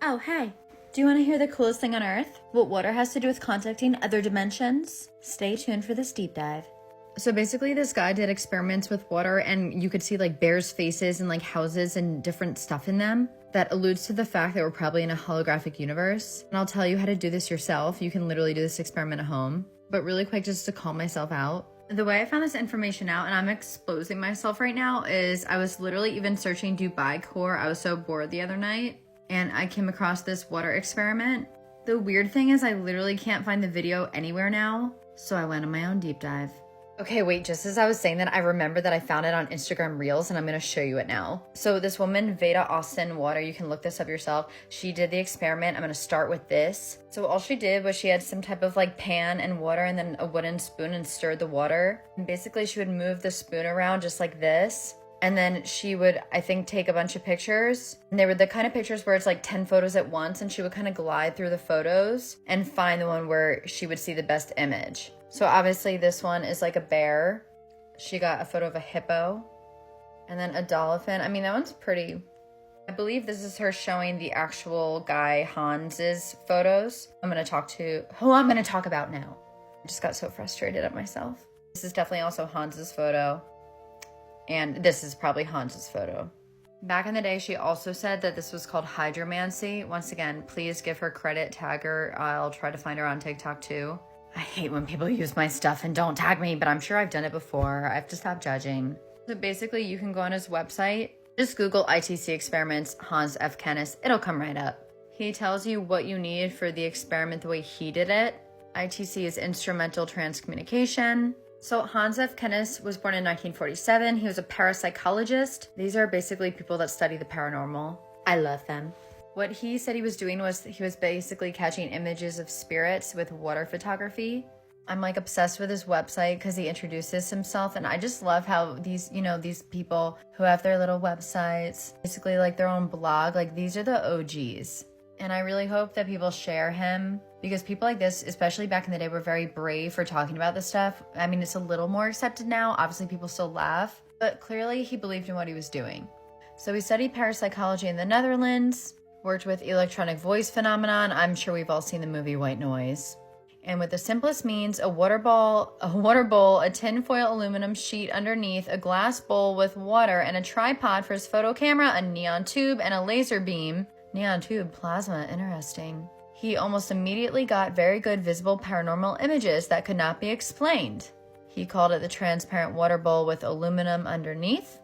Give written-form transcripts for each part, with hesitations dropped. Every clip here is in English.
Oh, hey. Do you want to hear the coolest thing on Earth? What water has to do with contacting other dimensions? Stay tuned for this deep dive. So basically this guy did experiments with water and you could see like bears' faces and like houses and different stuff in them. That alludes to the fact that we're probably in a holographic universe. And I'll tell you how to do this yourself. You can literally do this experiment at home. But really quick, just to calm myself out. The way I found this information out, and I'm exposing myself right now, is I was literally even searching Dubai core. I was so bored the other night. And I came across this water experiment. The weird thing is I literally can't find the video anywhere now. So I went on my own deep dive. Okay, wait, just as I was saying that, I remember that I found it on Instagram Reels and I'm gonna show you it now. So this woman, Veda Austin Water, you can look this up yourself. She did the experiment. I'm gonna start with this. So all she did was she had some type of like pan and water and then a wooden spoon and stirred the water. And basically she would move the spoon around just like this. And then she would, I think, take a bunch of pictures. And they were the kind of pictures where it's like 10 photos at once. And she would kind of glide through the photos and find the one where she would see the best image. So obviously this one is like a bear. She got a photo of a hippo. And then a dolphin. I mean, that one's pretty. I believe this is her showing the actual guy Hans's photos. I'm going to talk to who I'm going to talk about now. I just got so frustrated at myself. This is definitely also Hans's photo. And this is probably Hans's photo. Back in the day, she also said that this was called hydromancy. Once again, please give her credit, tag her. I'll try to find her on TikTok too. I hate when people use my stuff and don't tag me, but I'm sure I've done it before. I have to stop judging. So basically, you can go on his website. Just Google ITC experiments, Hans F. Kennis. It'll come right up. He tells you what you need for the experiment the way he did it. ITC is instrumental transcommunication. So Hans F. Kennis was born in 1947. He was a parapsychologist. These are basically people that study the paranormal. I love them. What he said he was doing was he was basically catching images of spirits with water photography. I'm like obsessed with his website because he introduces himself. And I just love how these, these people who have their little websites, basically like their own blog, like these are the OGs. And I really hope that people share him because people like this, especially back in the day, were very brave for talking about this stuff. I mean, it's a little more accepted now. Obviously, people still laugh, but clearly he believed in what he was doing. So he studied parapsychology in the Netherlands, worked with electronic voice phenomenon. I'm sure we've all seen the movie White Noise. And with the simplest means, a water bowl, a tinfoil aluminum sheet underneath, a glass bowl with water, and a tripod for his photo camera, a neon tube, and a laser beam. Neon tube, plasma, interesting. He almost immediately got very good visible paranormal images that could not be explained. He called it the transparent water bowl with aluminum underneath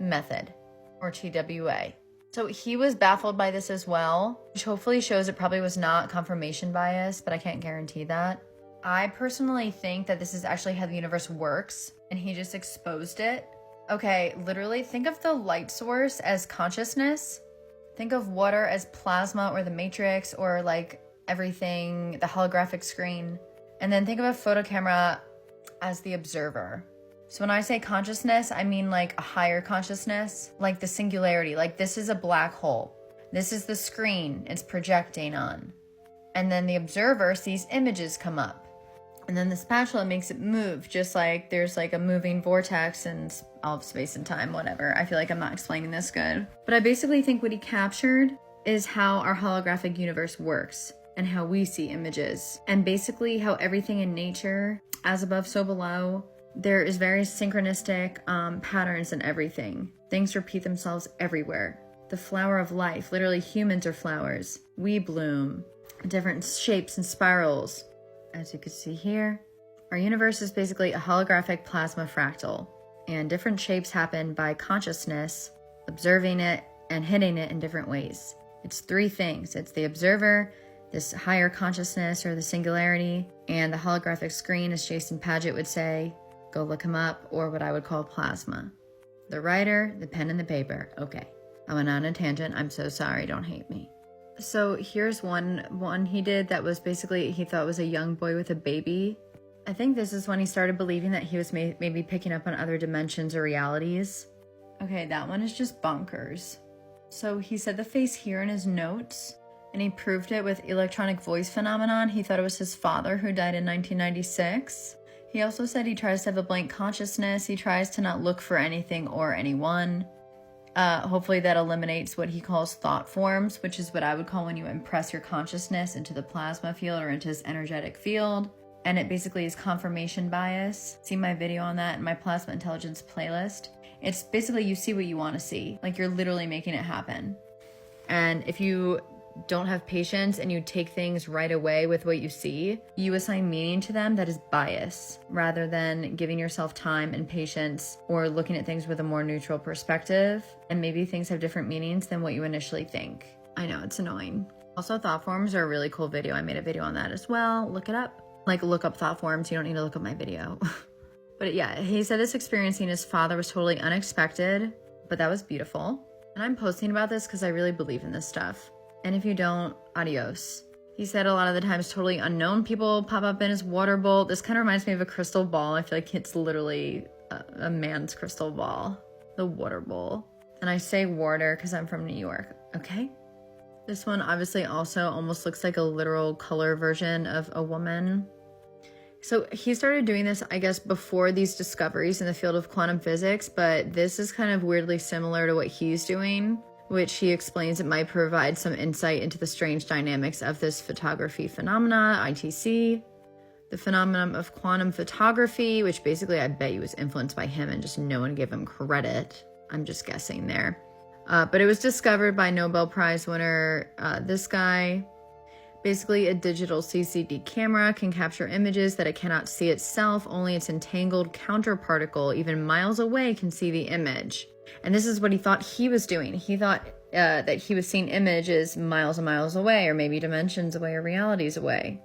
method, or TWA. So he was baffled by this as well, which hopefully shows it probably was not confirmation bias, but I can't guarantee that. I personally think that this is actually how the universe works, and he just exposed it. Okay, literally think of the light source as consciousness. Think of water as plasma or the matrix or like everything, the holographic screen. And then think of a photo camera as the observer. So when I say consciousness, I mean like a higher consciousness, like the singularity, like this is a black hole. This is the screen it's projecting on. And then the observer sees images come up. And then the spatula makes it move, just like there's like a moving vortex in all of space and time, whatever. I feel like I'm not explaining this good. But I basically think what he captured is how our holographic universe works and how we see images. And basically how everything in nature, as above, so below, there is very synchronistic patterns in everything. Things repeat themselves everywhere. The flower of life, literally humans are flowers. We bloom, different shapes and spirals. As you can see here, our universe is basically a holographic plasma fractal, and different shapes happen by consciousness, observing it, and hitting it in different ways. It's three things. It's the observer, this higher consciousness or the singularity, and the holographic screen, as Jason Paget would say, go look him up, or what I would call plasma. The writer, the pen and the paper. Okay, I went on a tangent. I'm so sorry, don't hate me. So here's one he did that was basically, he thought was a young boy with a baby. I think this is when he started believing that he was maybe picking up on other dimensions or realities. Okay, that one is just bonkers. So he said the face here in his notes, and he proved it with electronic voice phenomenon. He thought it was his father who died in 1996. He also said he tries to have a blank consciousness. He tries to not look for anything or anyone. Hopefully that eliminates what he calls thought forms, which is what I would call when you impress your consciousness into the plasma field or into his energetic field. And it basically is confirmation bias. See my video on that in my plasma intelligence playlist. It's basically you see what you want to see. Like you're literally making it happen. And if you don't have patience and you take things right away with what you see, you assign meaning to them that is bias, rather than giving yourself time and patience or looking at things with a more neutral perspective. And maybe things have different meanings than what you initially think. I know, it's annoying. Also, thought forms are a really cool video. I made a video on that as well. Look it up. Like, look up thought forms. You don't need to look up my video. But yeah, he said this experiencing his father was totally unexpected, but that was beautiful. And I'm posting about this because I really believe in this stuff. And if you don't, adios. He said a lot of the times totally unknown people pop up in his water bowl. This kind of reminds me of a crystal ball. I feel like it's literally a man's crystal ball, the water bowl. And I say water because I'm from New York, okay? This one obviously also almost looks like a literal color version of a woman. So he started doing this, I guess, before these discoveries in the field of quantum physics, but this is kind of weirdly similar to what he's doing, which he explains it might provide some insight into the strange dynamics of this photography phenomena, ITC. The phenomenon of quantum photography, which basically I bet you was influenced by him and just no one gave him credit. I'm just guessing there. But it was discovered by Nobel Prize winner, this guy. Basically, a digital CCD camera can capture images that it cannot see itself. Only its entangled counterparticle, even miles away, can see the image. And this is what he thought he was doing. He thought that he was seeing images miles and miles away, or maybe dimensions away, or realities away.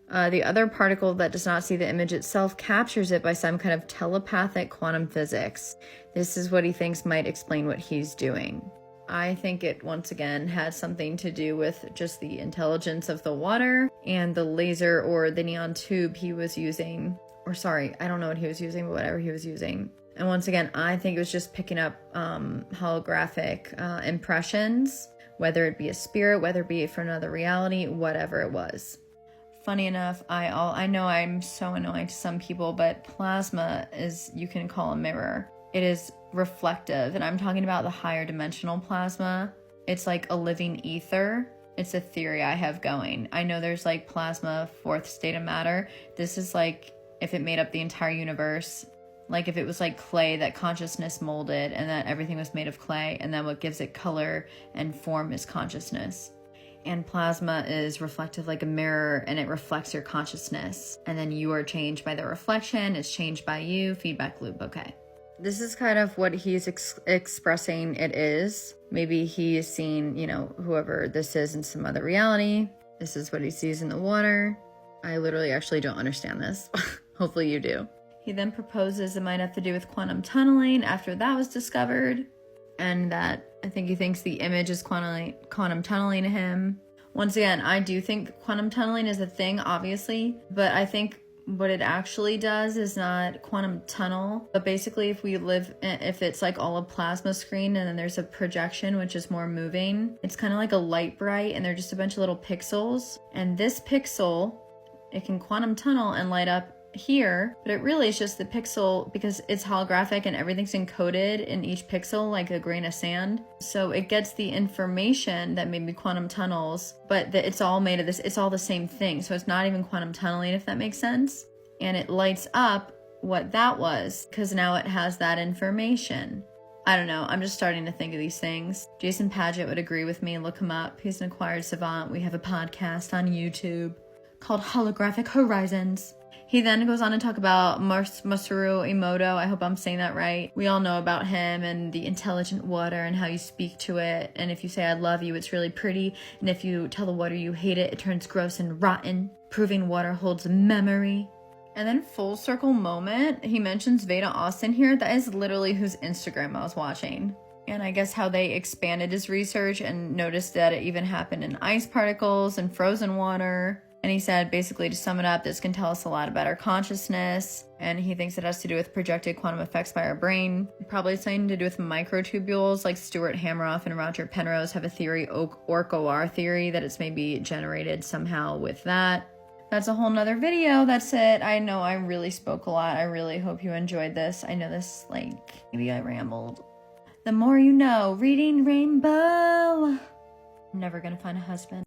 The other particle that does not see the image itself captures it by some kind of telepathic quantum physics. This is what he thinks might explain what he's doing. I think it once again had something to do with just the intelligence of the water and the laser or the neon tube he was using. Or sorry, I don't know what he was using, but whatever he was using. And once again, I think it was just picking up holographic impressions, whether it be a spirit, whether it be from another reality, whatever it was. Funny enough, I know I'm so annoying to some people, but plasma is, you can call a mirror. It is reflective, and I'm talking about the higher dimensional plasma. It's like a living ether. It's a theory I have going. I know there's like plasma, fourth state of matter. This is like if it made up the entire universe, like if it was like clay that consciousness molded and that everything was made of clay, and then what gives it color and form is consciousness. And plasma is reflective like a mirror, and it reflects your consciousness. And then you are changed by the reflection. It's changed by you. Feedback loop. Okay. This is kind of what he's expressing it is. Maybe he is seeing, you know, whoever this is in some other reality. This is what he sees in the water. I literally actually don't understand this. Hopefully you do. He then proposes it might have to do with quantum tunneling after that was discovered. And that I think he thinks the image is quantum tunneling to him. Once again, I do think quantum tunneling is a thing, obviously. But I think what it actually does is not quantum tunnel, but basically if it's like all a plasma screen and then there's a projection which is more moving, it's kind of like a light bright and they're just a bunch of little pixels, and this pixel, it can quantum tunnel and light up here, but it really is just the pixel because it's holographic and everything's encoded in each pixel like a grain of sand. So it gets the information that maybe quantum tunnels, but it's all made of this, it's all the same thing. So it's not even quantum tunneling, if that makes sense. And it lights up what that was because now it has that information. I don't know. I'm just starting to think of these things. Jason Padgett would agree with me. Look him up. He's an acquired savant. We have a podcast on YouTube called Holographic Horizons. He then goes on to talk about Masaru Emoto. I hope I'm saying that right. We all know about him and the intelligent water and how you speak to it. And if you say, I love you, it's really pretty. And if you tell the water you hate it, it turns gross and rotten, proving water holds memory. And then full circle moment, he mentions Veda Austin here. That is literally whose Instagram I was watching. And I guess how they expanded his research and noticed that it even happened in ice particles and frozen water. And he said, basically, to sum it up, this can tell us a lot about our consciousness. And he thinks it has to do with projected quantum effects by our brain. Probably something to do with microtubules, like Stuart Hameroff and Roger Penrose have a theory, OR theory, that it's maybe generated somehow with that. That's a whole nother video. That's it. I know I really spoke a lot. I really hope you enjoyed this. I know this, maybe I rambled. The more you know. Reading Rainbow. I'm never gonna find a husband.